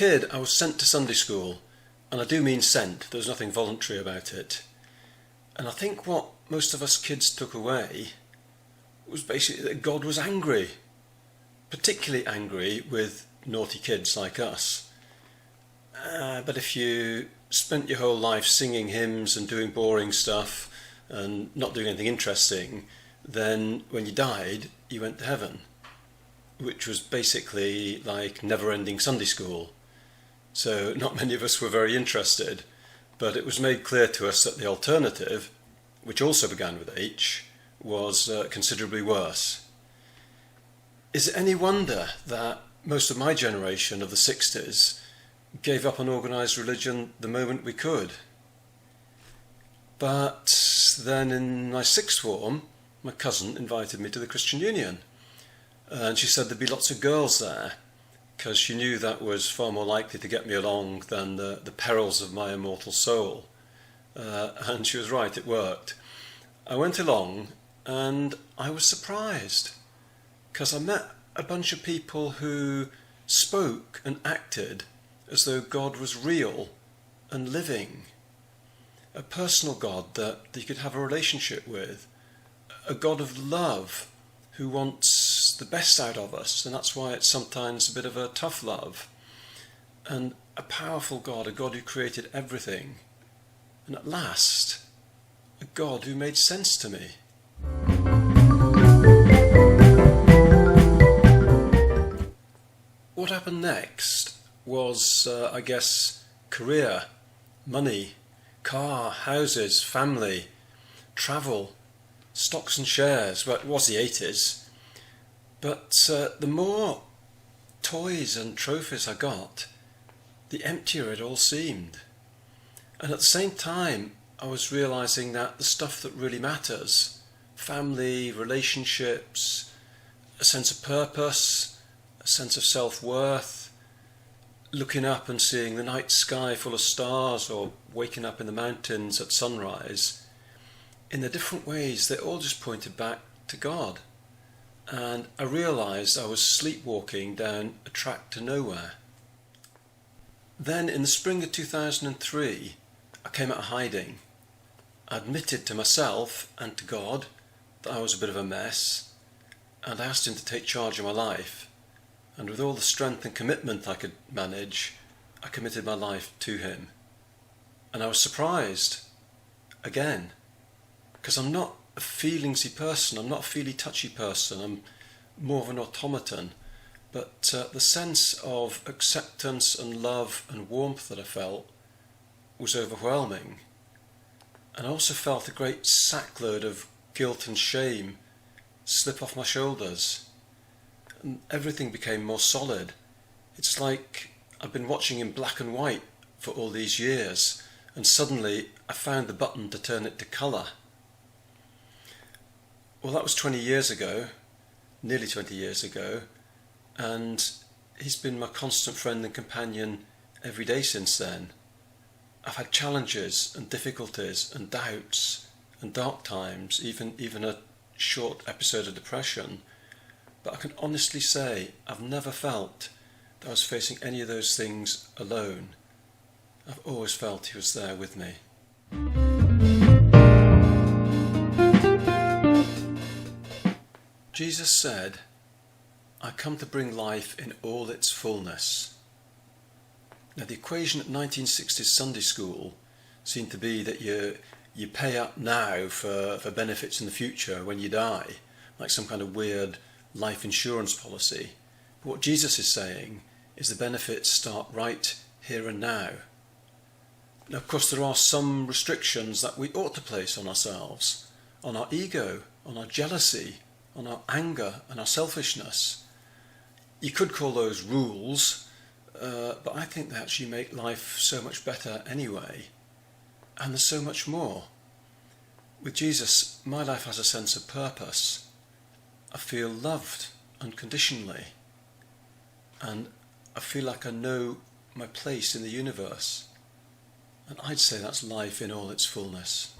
kid, I was sent to Sunday school, and I do mean sent. There was nothing voluntary about it. And I think what most of us kids took away was basically that God was angry, particularly angry with naughty kids like us. But if you spent your whole life singing hymns and doing boring stuff and not doing anything interesting, then when you died, you went to heaven, which was basically like never-ending Sunday school. So not many of us were very interested, but it was made clear to us that the alternative, which also began with H, was considerably worse. Is it any wonder that most of my generation of the 60s gave up on organised religion the moment we could? But then in my sixth form, my cousin invited me to the Christian Union, and she said there'd be lots of girls there, because she knew that was far more likely to get me along than the perils of my immortal soul. And she was right, it worked. I went along and I was surprised, because I met a bunch of people who spoke and acted as though God was real and living. A personal God that you could have a relationship with. A God of love who wants the best out of us, and that's why it's sometimes a bit of a tough love. And a powerful God, a God who created everything. And at last, a God who made sense to me. What happened next was, I guess, career, money, car, houses, family, travel, stocks and shares. Well, it was the 80s. But the more toys and trophies I got, the emptier it all seemed. And at the same time, I was realising that the stuff that really matters, family, relationships, a sense of purpose, a sense of self-worth, looking up and seeing the night sky full of stars or waking up in the mountains at sunrise, in the different ways they all just pointed back to God. And I realised I was sleepwalking down a track to nowhere. Then in the spring of 2003, I came out of hiding. I admitted to myself and to God that I was a bit of a mess, and I asked him to take charge of my life. And with all the strength and commitment I could manage, I committed my life to him. And I was surprised, again, because I'm not a feelingsy person, I'm not a feely-touchy person, I'm more of an automaton. But the sense of acceptance and love and warmth that I felt was overwhelming. And I also felt a great sackload of guilt and shame slip off my shoulders. And everything became more solid. It's like I've been watching in black and white for all these years, and suddenly I found the button to turn it to colour. Well, that was 20 years ago, nearly 20 years ago, and he's been my constant friend and companion every day since then. I've had challenges and difficulties and doubts and dark times, even a short episode of depression, but I can honestly say I've never felt that I was facing any of those things alone. I've always felt he was there with me. Jesus said, "I come to bring life in all its fullness." Now the equation at 1960s Sunday school seemed to be that you pay up now for benefits in the future when you die, like some kind of weird life insurance policy. But what Jesus is saying is the benefits start right here and now. Now of course there are some restrictions that we ought to place on ourselves, on our ego, on our jealousy, on our anger and our selfishness. You could call those rules, but I think they actually make life so much better anyway. And there's so much more. With Jesus, my life has a sense of purpose. I feel loved unconditionally. And I feel like I know my place in the universe. And I'd say that's life in all its fullness.